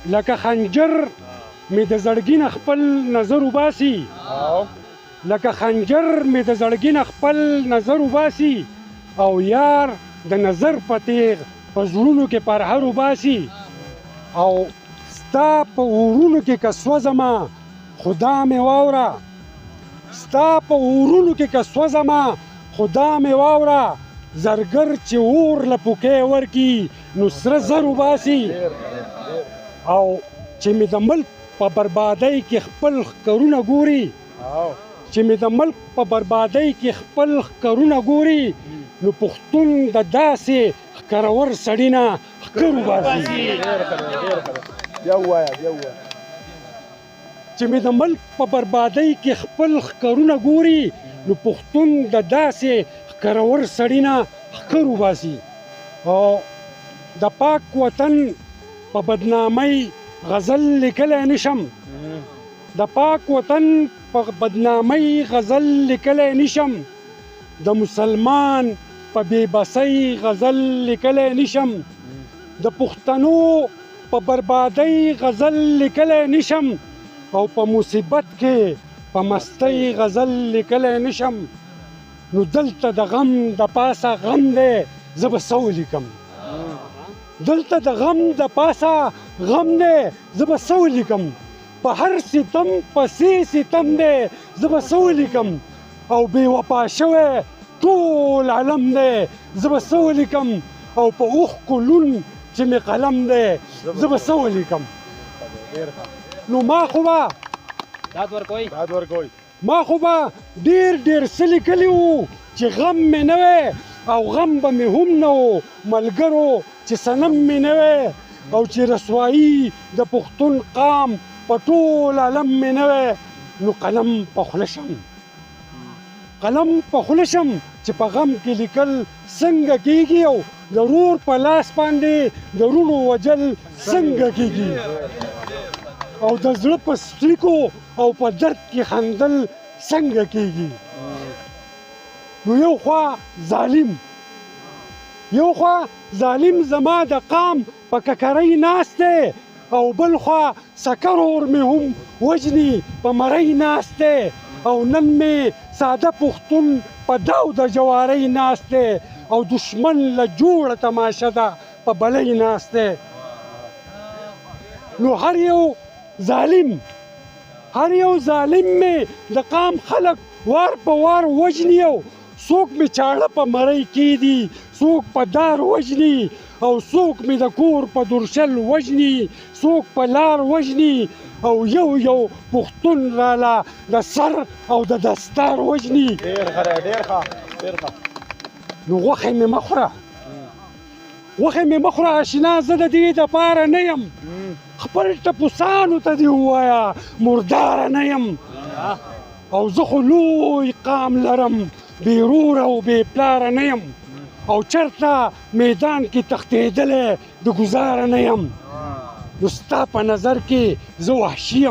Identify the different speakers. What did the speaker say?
Speaker 1: لکه خنجر مې د زړګي نه خپل نظر وباسي لکه خنجر مې د زړګي نه خپل نظر وباسي او یار د نظر په تیغ په زړونو کې پرهر وباسي او ستا په اورونو کې که سوځمه خدا مې واوره ستا په اورونو کې که سوځمه خدا مې واوره زرګر چې اور له پوکې ورکي نو سره زر وباسي او چې مې د ملک په بربادۍ کې خپل ښکرونه ګوري چې مې د ملک په بربادۍ کې خپل ښکرونه ګوري نو پښتون د داسې ښکرور سړي نه ښکر وباسي چې مې د ملک په بربادۍ کې خپل ښکرونه ګوري نو پښتون د داسې ښکرور سړي نه ښکر وباسي او د پاک وطن په بدنامۍ غزل لیکلی نشم د پاک وطن په بدنامۍ غزل لیکلی نشم د مسلمان په بېبسۍ غزل لیکلی نشم د پښتنو په بربادۍ غزل لیکلی نشم او په مصیبت کې په مستۍ غزل لیکلی نشم نو دلته د غم د پاسه غم دی زه به څه ولیکم دلته د غم د پاسه غم دی زه به څه ولیکم په هر ستم پسې ستم دی زه به څه ولیکم او بې وفا شوی ټول علم دی زه به څه ولیکم او په اوښکو لون چې مې قلم دی زه به څه ولیکم نو ما خو به ما خو به ډېر څه لیکلي وو چې غم مې نه وی او غم به مې هم نه و ملګرو چې صنم مې نه وی او چې رسوایي د پښتون قام په ټول عالم مې نه وی نو قلم په خوله شم چې په غم کې لیکل څنګه کیږي او د ورور په لاس باندې د وروڼو وجل څنګه کیږي او د زړه په سترګو او په درد کې خندل څنګه کیږي نو یو خوا ظالم زما د قام په ککرۍ ناست دی او بل خوا سکر اور مې هم وجني په مرۍ ناست دی او نن مې ساده پښتون په داو د جوارۍ ناست دی او دشمن له جوړه تماشه ده په بلۍ ناست دی نو هر یو ظالم مې د قام خلک وار په وار وجني او څوک مې چاړه په مرۍ کیدي څوک په دار وجني او څوک مې د کور په درشل وجني څوک په لار وجني او یو پښتون راله د سر او د دستار وجني نو غوښې مې مه خوره اشنا زه د دې دپاره نه یم خپل ټپوسانو ته دې ووایه مرداره نه یم او زه خو لوی قام لرم بې روره او بې پلاره نه یم او چېرته میدان کې تښتېدلی د ګزاره نه یم نو ستا په نظر کې زه وحشي یم